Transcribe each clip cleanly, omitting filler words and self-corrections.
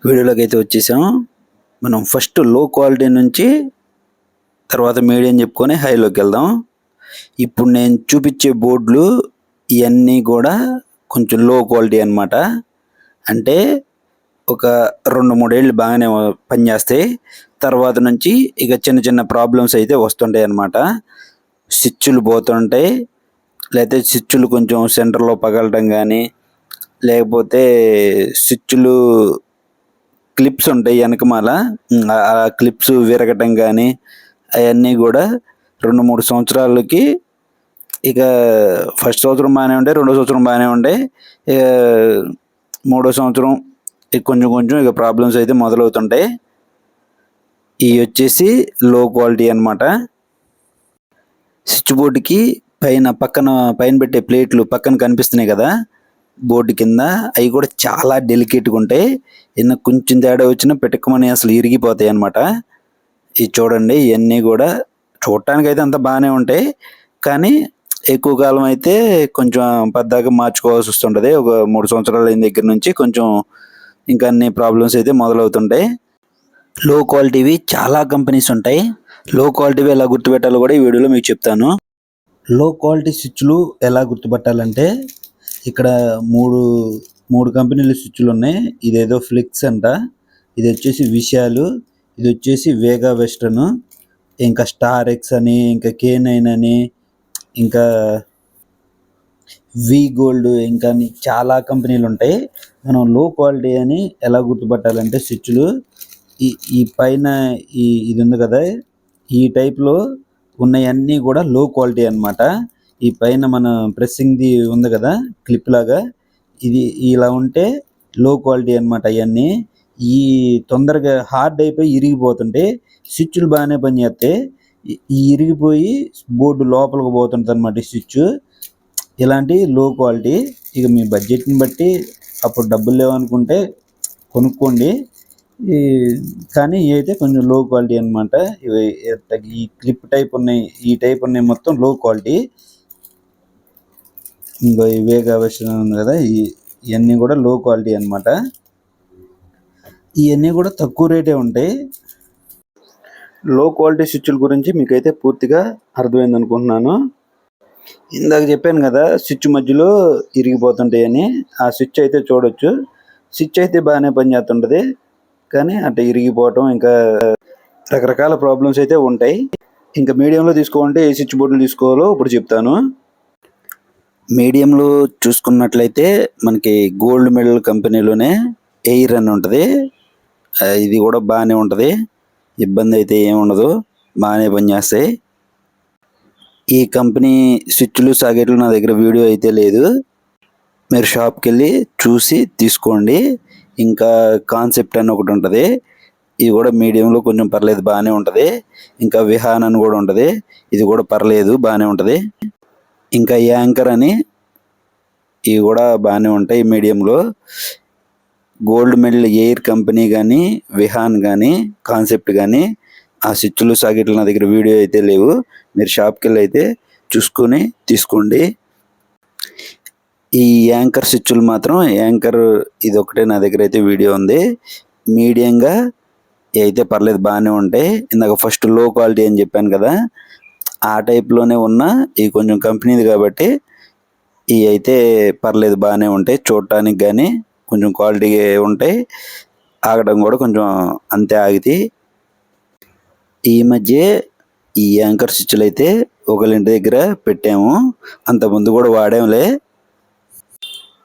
వీడియోలోకి అయితే వచ్చేసాం. మనం ఫస్ట్ లో క్వాలిటీ నుంచి తర్వాత మీడియం చెప్పుకొని హైలోకి వెళ్దాం. ఇప్పుడు నేను చూపించే బోర్డులు ఇవన్నీ కూడా కొంచెం లో క్వాలిటీ అన్నమాట. అంటే ఒక 2-3 ఏళ్ళు బాగానే పనిచేస్తాయి. తర్వాత నుంచి ఇక చిన్న చిన్న ప్రాబ్లమ్స్ అయితే వస్తుంటాయి అన్నమాట. స్విచ్లు పోతుంటాయి, లేకపోతే స్విచ్లు కొంచెం సెంటర్లో పగలటం కానీ, లేకపోతే స్విచ్లు క్లిప్స్ ఉంటాయి వెనకమాల, ఆ క్లిప్స్ విరగటం కానీ అవన్నీ కూడా 2-3 సంవత్సరాలకి ఇక ఫస్ట్ సంవత్సరం బాగానే ఉంటాయి, రెండో సంవత్సరం బాగానే ఉంటాయి, ఇక మూడో సంవత్సరం ఇక కొంచెం కొంచెం ఇక ప్రాబ్లమ్స్ అయితే మొదలవుతుంటాయి. ఇవి వచ్చేసి లో క్వాలిటీ అన్నమాట. స్విచ్ బోర్డుకి పైన పెట్టే ప్లేట్లు పక్కన కనిపిస్తున్నాయి కదా బోర్డు కింద, అవి కూడా చాలా డెలికేట్గా ఉంటాయి. ఏదైనా కొంచెం తేడా వచ్చినా పెట్టుకోమని అసలు ఇరిగిపోతాయి అన్నమాట. ఇది చూడండి, ఇవన్నీ కూడా చూడటానికి అయితే అంత బాగానే ఉంటాయి, కానీ ఎక్కువ కాలం అయితే కొంచెం పద్దాక మార్చుకోవాల్సి వస్తుంటుంది. ఒక 3 సంవత్సరాలు అయిన దగ్గర నుంచి కొంచెం ఇంకా అన్ని ప్రాబ్లమ్స్ అయితే మొదలవుతుంటాయి. లో క్వాలిటీవి చాలా కంపెనీస్ ఉంటాయి. లో క్వాలిటీవి ఎలా గుర్తుపెట్టాలో కూడా ఈ వీడియోలో మీకు చెప్తాను. లో క్వాలిటీ స్విచ్లు ఎలా గుర్తుపట్టాలంటే, ఇక్కడ మూడు కంపెనీల స్విచ్లు ఉన్నాయి. ఇదేదో ఫ్లిక్స్ అంట, ఇది వచ్చేసి విషయాలు, ఇది వచ్చేసి వేగా వెస్టర్న్, ఇంకా స్టార్ ఎక్స్ అని, ఇంకా K9 అని, ఇంకా వి గోల్డ్, ఇంకా చాలా కంపెనీలు ఉంటాయి. మనం లో క్వాలిటీ అని ఎలా గుర్తుపట్టాలంటే స్విచ్లు ఈ పైన ఇది ఉంది కదా, ఈ టైప్లో ఉన్నవన్నీ కూడా లో క్వాలిటీ అన్నమాట. ఈ పైన మన ప్రెస్సింగ్ది ఉంది కదా క్లిప్ లాగా, ఇది ఇలా ఉంటే లో క్వాలిటీ అన్నమాట. అవన్నీ ఈ తొందరగా హార్డ్ అయిపోయి ఇరిగిపోతుంటే స్విచ్లు బాగానే పనిచేస్తాయి, ఈ ఇరిగిపోయి బోర్డు లోపలికి పోతుంటుంది అన్నమాట ఈ స్విచ్. ఇలాంటి లో క్వాలిటీ. ఇక మీ బడ్జెట్ని బట్టి అప్పుడు డబ్బులు లేవనుకుంటే కొనుక్కోండి, కానీ ఇవి అయితే కొంచెం లో క్వాలిటీ అన్నమాట. ఇవి ఈ క్లిప్ టైప్ ఉన్నాయి, ఈ టైప్ ఉన్నాయి మొత్తం లో క్వాలిటీ. ఇంకో వేగా వెస్టర్న్ ఉంది కదా, ఇవన్నీ కూడా లో క్వాలిటీ అన్నమాట. ఇవన్నీ కూడా తక్కువ రేటే ఉంటాయి. లో క్వాలిటీ స్విచ్ల గురించి మీకైతే పూర్తిగా అర్థమైంది అనుకుంటున్నాను. ఇందాక చెప్పాను కదా స్విచ్ మధ్యలో ఇరిగిపోతుంటాయని, ఆ స్విచ్ అయితే చూడొచ్చు. స్విచ్ అయితే బాగానే పనిచేస్తుంటుంది, కానీ అట్లా ఇరిగిపోవటం ఇంకా రకరకాల ప్రాబ్లమ్స్ అయితే ఉంటాయి. ఇంకా మీడియంలో తీసుకోవాలంటే ఏ స్విచ్ బోర్డులు తీసుకోవాలో ఇప్పుడు చెప్తాను. మీడియంలో చూసుకున్నట్లయితే మనకి గోల్డ్ మెడల్ కంపెనీలోనే ఎయిర్ అని ఉంటుంది. ఇది కూడా బాగానే ఉంటుంది, ఇబ్బంది అయితే ఏమి ఉండదు, బాగానే పనిచేస్తాయి. ఈ కంపెనీ స్విచ్లు సాకెట్లు నా దగ్గర వీడియో అయితే లేదు, మీరు షాప్కి వెళ్ళి చూసి తీసుకోండి. ఇంకా కాన్సెప్ట్ అని ఒకటి ఉంటుంది, ఇది కూడా మీడియంలో కొంచెం పర్లేదు బాగానే ఉంటుంది. ఇంకా విహాన్ అని కూడా ఉంటుంది, ఇది కూడా పర్లేదు బాగానే ఉంటుంది. ఇంకా యాంకర్ అని, ఇవి కూడా బాగానే ఉంటాయి మీడియంలో. గోల్డ్ మెడల్ ఎయిర్ కంపెనీ కానీ, విహాన్ కానీ, కాన్సెప్ట్ కానీ ఆ స్విచ్లు సాకెట్లు నా దగ్గర వీడియో అయితే లేవు, మీరు షాప్కి వెళ్ళి అయితే చూసుకొని తీసుకోండి. ఈ యాంకర్ స్విచ్లు మాత్రం, యాంకర్ ఇది ఒకటే నా దగ్గర అయితే వీడియో ఉంది. మీడియంగా అయితే పర్లేదు బాగానే ఉంటాయి. ఇందాక ఫస్ట్ లో క్వాలిటీ అని చెప్పాను కదా, ఆ టైప్లోనే ఉన్న ఇవి కొంచెం కంపెనీది కాబట్టి ఇవి అయితే పర్లేదు బాగానే ఉంటాయి. చూడటానికి కానీ కొంచెం క్వాలిటీ ఉంటాయి, ఆగడం కూడా కొంచెం అంతే ఆగితే. ఈ మధ్య ఈ యాంకర్ స్విచ్లు అయితే ఒకళ్ళ ఇంటి దగ్గర పెట్టాము, అంతకుముందు కూడా వాడాంలే.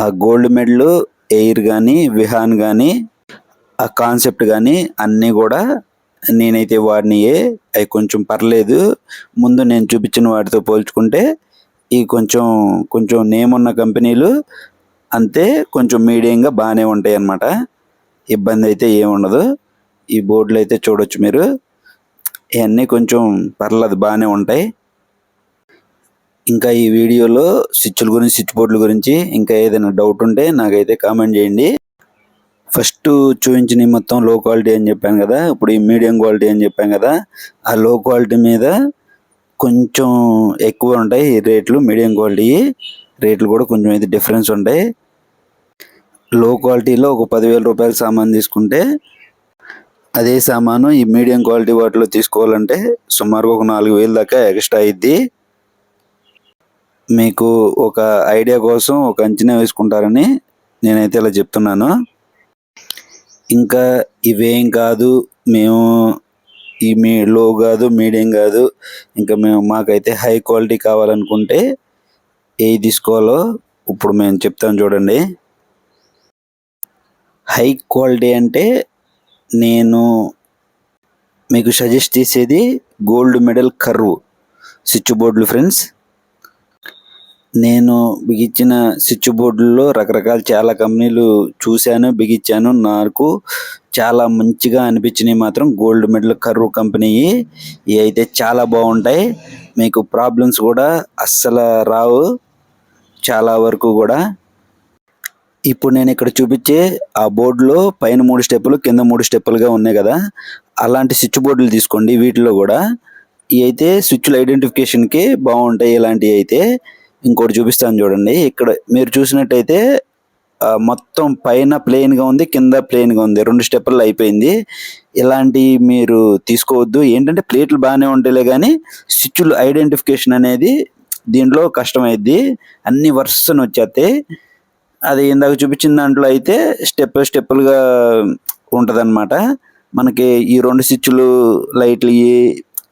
ఆ గోల్డ్ మెడల్ ఎయిర్ కానీ, విహాన్ కానీ, ఆ కాన్సెప్ట్ కానీ అన్నీ కూడా నేనైతే వాడినయే. అవి కొంచెం పర్లేదు, ముందు నేను చూపించిన వాటితో పోల్చుకుంటే ఈ కొంచెం నేమ్ ఉన్న కంపెనీలు అంతే కొంచెం మీడియంగా బాగానే ఉంటాయి అన్నమాట. ఇబ్బంది అయితే ఏముండదు. ఈ బోర్డులు అయితే చూడొచ్చు మీరు, ఇవన్నీ కొంచెం పర్లేదు బాగానే ఉంటాయి. ఇంకా ఈ వీడియోలో స్విచ్ల గురించి, స్విచ్ బోర్డుల గురించి ఇంకా ఏదైనా డౌట్ ఉంటే నాకైతే కామెంట్ చేయండి. ఫస్ట్ చూపించిన మొత్తం లో క్వాలిటీ అని చెప్పాను కదా, ఇప్పుడు ఈ మీడియం క్వాలిటీ అని చెప్పాను కదా, ఆ లో క్వాలిటీ మీద కొంచెం ఎక్కువ ఉంటాయి రేట్లు. మీడియం క్వాలిటీ రేట్లు కూడా కొంచెం అయితే డిఫరెన్స్ ఉంటాయి. లో క్వాలిటీలో ఒక 10,000 రూపాయల సామాన్ తీసుకుంటే అదే సామాను ఈ మీడియం క్వాలిటీ వాటిలో తీసుకోవాలంటే సుమారుగా ఒక 4,000 దాకా ఎక్స్ట్రా అయ్యిద్ది. మీకు ఒక ఐడియా కోసం ఒక అంచనా వేసుకుంటారని నేనైతే ఇలా చెప్తున్నాను. ఇంకా ఇవేం కాదు, మేము లో కాదు, మీడియం కాదు, ఇంకా మాకైతే హై క్వాలిటీ కావాలనుకుంటే ఏవి తీసుకోవాలో ఇప్పుడు మేము చెప్తాను చూడండి. హై క్వాలిటీ అంటే నేను మీకు సజెస్ట్ చేసేది గోల్డ్ మెడల్ కర్వ్ స్విచ్ బోర్డులు ఫ్రెండ్స్. నేను బిగించిన స్విచ్ బోర్డుల్లో రకరకాల చాలా కంపెనీలు చూశాను, బిగించాను. నాకు చాలా మంచిగా అనిపించినవి మాత్రం గోల్డ్ మెడల్ కర్వ్ కంపెనీ. ఇవి అయితే చాలా బాగుంటాయి. మీకు ప్రాబ్లమ్స్ కూడా అస్సలు రావు చాలా వరకు కూడా. ఇప్పుడు నేను ఇక్కడ చూపించే ఆ బోర్డులో పైన 3 స్టెప్పులు కింద 3 స్టెప్పులుగా ఉన్నాయి కదా, అలాంటి స్విచ్ బోర్డులు తీసుకోండి. వీటిలో కూడా ఇవి అయితే స్విచ్ల ఐడెంటిఫికేషన్కి బాగుంటాయి. ఇలాంటివి అయితే ఇంకోటి చూపిస్తాను చూడండి. ఇక్కడ మీరు చూసినట్టయితే మొత్తం పైన ప్లెయిన్గా ఉంది, కింద ప్లెయిన్గా ఉంది, 2 స్టెప్పులు అయిపోయింది. ఇలాంటివి మీరు తీసుకోవద్దు. ఏంటంటే ప్లేట్లు బాగానే ఉంటాయిలే కానీ స్విచ్లు ఐడెంటిఫికేషన్ అనేది దీంట్లో కష్టమైద్ది. అన్ని వరుసను వచ్చేస్తాయి. అది ఇందాక చూపించిన దాంట్లో అయితే స్టెప్పులుగా ఉంటుంది అనమాట. మనకి ఈ 2 స్విచ్లు లైట్లు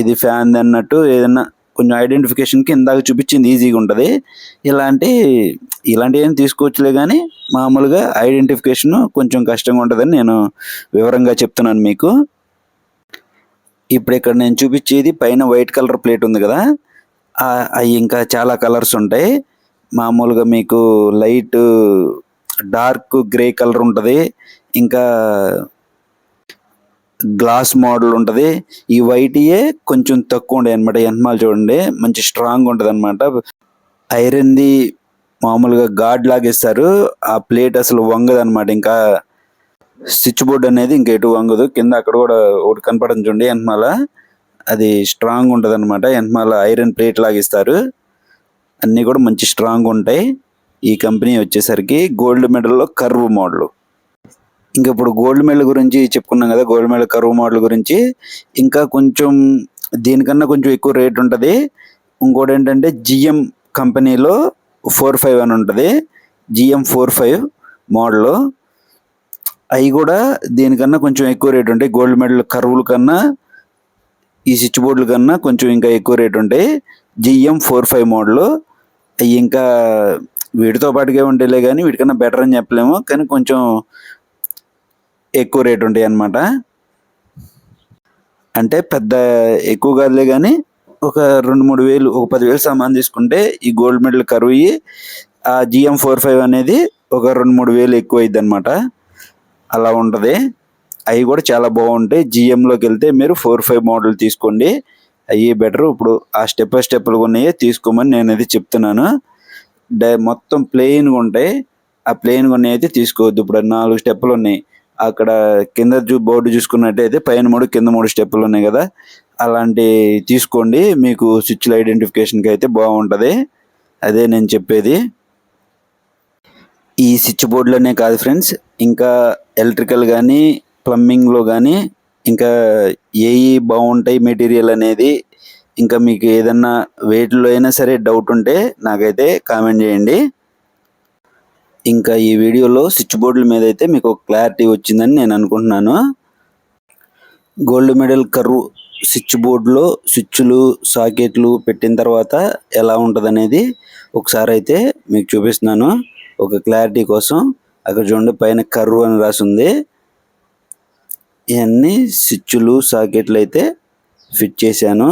ఇది ఫ్యాన్ అన్నట్టు ఏదన్నా కొంచెం ఐడెంటిఫికేషన్కి ఇందాక చూపించింది ఈజీగా ఉంటుంది. ఇలాంటివి ఏం తీసుకోవచ్చులే కానీ మామూలుగా ఐడెంటిఫికేషన్ కొంచెం కష్టంగా ఉంటుందని నేను వివరంగా చెప్తున్నాను మీకు. ఇప్పుడు ఇక్కడ నేను చూపించేది పైన వైట్ కలర్ ప్లేట్ ఉంది కదా, అవి ఇంకా చాలా కలర్స్ ఉంటాయి. మామూలుగా మీకు లైట్ డార్క్ గ్రే కలర్ ఉంటుంది, ఇంకా గ్లాస్ మోడల్ ఉంటుంది. ఈ వైట్యే కొంచెం తక్కువ ఉంటాయి అనమాట. ఎన్మాల్ చూడండి మంచి స్ట్రాంగ్ ఉంటుంది అనమాట. ఐరన్ది మామూలుగా గాడ్ లాగేస్తారు. ఆ ప్లేట్ అసలు వంగదు అనమాట. ఇంకా స్విచ్ బోర్డ్ అనేది ఇంకా ఎటు వంగదు. కింద అక్కడ కూడా ఒకటి కనపడదు చూడండి ఎన్మాల, అది స్ట్రాంగ్ ఉంటుంది అనమాట. ఎన్మాల ఐరన్ ప్లేట్ లాగిస్తారు. అన్నీ కూడా మంచి స్ట్రాంగ్ ఉంటాయి. ఈ కంపెనీ వచ్చేసరికి గోల్డ్ మెడల్లో కర్వ్ మోడల్. ఇంకా ఇప్పుడు గోల్డ్ మెడల్ గురించి చెప్పుకున్నాం కదా, గోల్డ్ మెడల్ కర్వ్ మోడల్ గురించి. ఇంకా కొంచెం దీనికన్నా కొంచెం ఎక్కువ రేట్ ఉంటుంది. ఇంకోటి ఏంటంటే జిఎం కంపెనీలో 45 అని ఉంటుంది. GM 45 model. అవి కూడా దీనికన్నా కొంచెం ఎక్కువ రేట్ ఉంటాయి. గోల్డ్ మెడల్ కర్వుల కన్నా ఈ స్విచ్ బోర్డుల కన్నా కొంచెం ఇంకా ఎక్కువ రేట్ ఉంటాయి. GM 45 model. అవి ఇంకా వీటితో పాటుగా ఉంటాయిలే కానీ వీటికన్నా బెటర్ అని చెప్పలేము, కానీ కొంచెం ఎక్కువ రేట్ ఉంటాయి అన్నమాట. అంటే పెద్ద ఎక్కువ కాదులే కానీ ఒక 2-3 వేలు, ఒక 10,000 సామాన్ తీసుకుంటే ఈ గోల్డ్ మెడల్ కర్వ్ ఆ జిఎం 45 అనేది ఒక 2-3 వేలు ఎక్కువ అయింది అనమాట. అలా ఉంటుంది. అవి కూడా చాలా బాగుంటాయి. జిఎంలోకి వెళ్తే మీరు 45 మోడల్ తీసుకోండి, అవి బెటర్. ఇప్పుడు ఆ స్టెప్పులు ఉన్నాయే తీసుకోమని నేను అది చెప్తున్నాను. మొత్తం ప్లెయిన్గా ఉంటాయి. ఆ ప్లెయిన్గా ఉన్నాయి అయితే తీసుకోవద్దు. ఇప్పుడు 4 స్టెప్పులు ఉన్నాయి. అక్కడ కింద బోర్డు చూసుకున్నట్టయితే పైన 3 కింద 3 స్టెప్పులు ఉన్నాయి కదా, అలాంటి తీసుకోండి. మీకు స్విచ్ల ఐడెంటిఫికేషన్కి అయితే బాగుంటుంది. అదే నేను చెప్పేది. ఈ స్విచ్ బోర్డులోనే కాదు ఫ్రెండ్స్, ఇంకా ఎలక్ట్రికల్ కానీ ప్లంబింగ్లో కానీ ఇంకా ఏవి బాగుంటాయి మెటీరియల్ అనేది, ఇంకా మీకు ఏదన్నా వేటిలో అయినా సరే డౌట్ ఉంటే నాకైతే కామెంట్ చేయండి. ఇంకా ఈ వీడియోలో స్విచ్ బోర్డుల మీద అయితే మీకు క్లారిటీ వచ్చిందని నేను అనుకుంటున్నాను. గోల్డ్ మెడల్ కర్వ్ స్విచ్ బోర్డులో స్విచ్లు సాకెట్లు పెట్టిన తర్వాత ఎలా ఉంటుంది అనేది ఒకసారి అయితే మీకు చూపిస్తున్నాను ఒక క్లారిటీ కోసం. అక్కడ చూడండి పైన కర్వ్ అని రాసి ఉంది. ఇవన్నీ స్విచ్లు సాకెట్లు అయితే ఫిట్ చేశాను.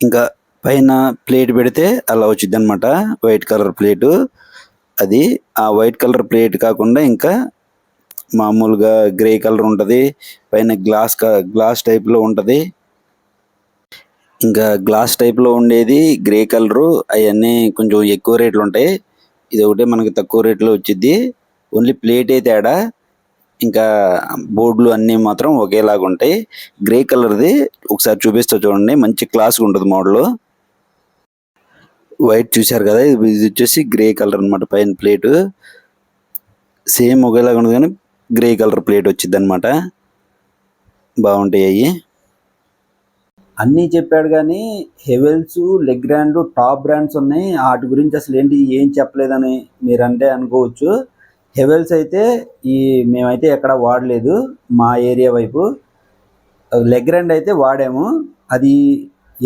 ఇంకా పైన ప్లేట్ పెడితే అలా వచ్చింది అనమాట, వైట్ కలర్ ప్లేటు. అది ఆ వైట్ కలర్ ప్లేట్ కాకుండా ఇంకా మామూలుగా గ్రే కలర్ ఉంటుంది. పైన గ్లాస్ టైప్లో ఉంటుంది. ఇంకా గ్లాస్ టైప్లో ఉండేది గ్రే కలరు. అవన్నీ కొంచెం ఎక్కువ రేట్లు ఉంటాయి. ఇది ఒకటే మనకి తక్కువ రేట్లో వచ్చింది. ఓన్లీ ప్లేటే తేడా, ఇంకా బోర్డులు అన్నీ మాత్రం ఒకేలాగా ఉంటాయి. గ్రే కలర్ది ఒకసారి చూపిస్తా చూడండి, మంచి క్లాస్గా ఉంటుంది మోడల్. వైట్ చూశారు కదా, ఇది వచ్చేసి గ్రే కలర్ అనమాట పైన ప్లేటు. సేమ్ ఒకేలాగా ఉండదు కానీ గ్రే కలర్ ప్లేట్ వచ్చింది అనమాట. బాగుంటాయి అవి. అన్నీ చెప్పాడు కానీ హెవెల్స్, లెగ్రాండ్ టాప్ బ్రాండ్స్ ఉన్నాయి. వాటి గురించి అసలు ఏంటి ఏం చెప్పలేదని మీరంటే అనుకోవచ్చు. హెవెల్స్ అయితే మేమైతే ఎక్కడ వాడలేదు మా ఏరియా వైపు. లెగ్రాండ్ అయితే వాడాము. అది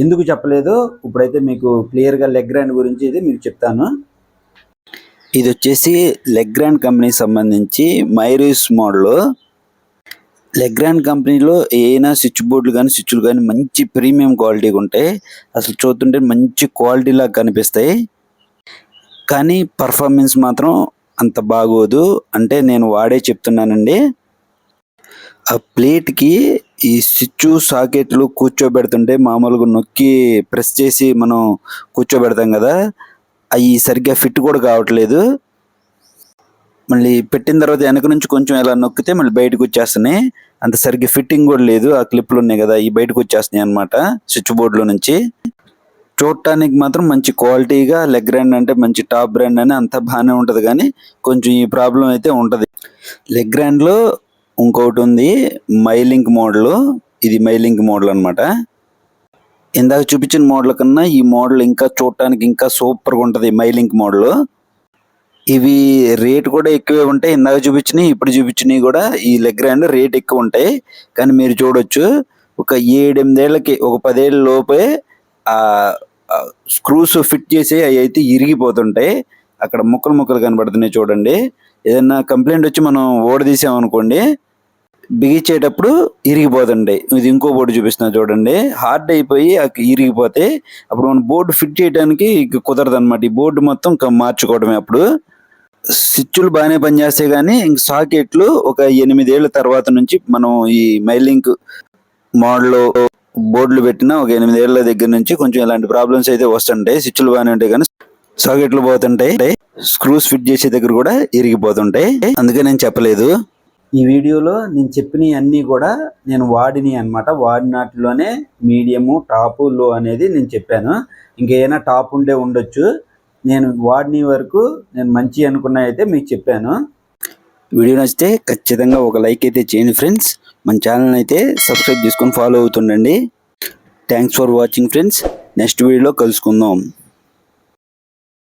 ఎందుకు చెప్పలేదు ఇప్పుడైతే మీకు క్లియర్గా లెగ్రాండ్ గురించి అయితే మీకు చెప్తాను. ఇది వచ్చేసి లెగ్రాండ్ కంపెనీకి సంబంధించి మైరీస్ మోడల్. లెగ్రాండ్ కంపెనీలో ఏమైనా స్విచ్ బోర్డులు కానీ స్విచ్లు కానీ మంచి ప్రీమియం క్వాలిటీగా ఉంటాయి. అసలు చూస్తుంటే మంచి క్వాలిటీలాగా కనిపిస్తాయి. కానీ పర్ఫార్మెన్స్ మాత్రం అంత బాగోదు. అంటే నేను వాడే చెప్తున్నానండి. ఆ ప్లేట్కి ఈ స్విచ్ సాకెట్లు కూర్చోబెడుతుంటే మామూలుగా నొక్కి ప్రెస్ చేసి మనం కూర్చోబెడతాం కదా, అవి సరిగ్గా ఫిట్ కూడా కావట్లేదు. మళ్ళీ పెట్టిన తర్వాత వెనక నుంచి కొంచెం ఇలా నొక్కితే మళ్ళీ బయటకు వచ్చేస్తున్నాయి. అంత సరిగ్గా ఫిట్టింగ్ కూడా లేదు. ఆ క్లిప్లు ఉన్నాయి కదా, ఈ బయటకు వచ్చేస్తున్నాయి అనమాట స్విచ్ బోర్డులో నుంచి. చూడటానికి మాత్రం మంచి క్వాలిటీగా లెగ్రాండ్ అంటే మంచి టాప్ బ్రాండ్ అని అంతా బాగానే ఉంటుంది. కానీ కొంచెం ఈ ప్రాబ్లం అయితే ఉంటుంది. లెగ్రాండ్లో ఇంకొకటి ఉంది మైలింక్ మోడల్. ఇది మైలింక్ మోడల్ అనమాట. ఇందాక చూపించిన మోడల్ కన్నా ఈ మోడల్ ఇంకా చూడటానికి ఇంకా సూపర్గా ఉంటుంది మైలింక్ మోడల్. ఇవి రేట్ కూడా ఎక్కువే ఉంటాయి. ఇందాక చూపించినవి ఇప్పుడు చూపించినవి కూడా ఈ లెగ్రాండ్ రేట్ ఎక్కువ ఉంటాయి. కానీ మీరు చూడొచ్చు ఒక 7-8 ఏళ్ళకి, ఒక 10 ఏళ్ళ లోపే ఆ స్క్రూస్ ఫిట్ చేసి అవి అయితే ఇరిగిపోతుంటాయి. అక్కడ ముక్కలు ముక్కలు కనబడుతున్నాయి చూడండి. ఏదైనా కంప్లైంట్ వచ్చి మనం ఓడదీసామనుకోండి, బిగించేటప్పుడు ఇరిగిపోతుంటాయి. ఇది ఇంకో బోర్డు చూపిస్తున్నా చూడండి. హార్డ్ అయిపోయి ఇరిగిపోతే అప్పుడు మనం బోర్డు ఫిట్ చేయడానికి కుదరదు అనమాట. ఈ బోర్డు మొత్తం మార్చుకోవడమే. అప్పుడు స్విచ్లు బాగానే పనిచేస్తాయి కానీ ఇంక సాకెట్లు ఒక 8 ఏళ్ళ తర్వాత నుంచి మనం ఈ మైలింక్ మోడల్ బోర్డులు పెట్టిన ఒక 8 ఏళ్ళ దగ్గర నుంచి కొంచెం ఇలాంటి ప్రాబ్లమ్స్ అయితే వస్తుంటాయి. స్విచ్లు బాగానే ఉంటాయి కానీ సాకెట్లు పోతుంటాయి. స్క్రూస్ ఫిట్ చేసే దగ్గర కూడా ఇరిగిపోతుంటాయి. అందుకే నేను చెప్పలేదు. ఈ వీడియోలో నేను చెప్పినవి అన్నీ కూడా నేను వాడినవి అనమాట. వాడినట్లోనే మీడియము, టాపు, లో అనేది నేను చెప్పాను. ఇంకేమైనా టాప్ ఉంటే ఉండొచ్చు. నేను వాడిన వరకు నేను మంచి అనుకున్న అయితే మీకు చెప్పాను. వీడియో నచ్చితే ఖచ్చితంగా ఒక లైక్ అయితే చేయండి ఫ్రెండ్స్. మన ఛానల్ అయితే సబ్స్క్రైబ్ చేసుకొని ఫాలో అవుతుండండి. Thanks for watching friends. Next వీడియోలో కలుసుకుందాం.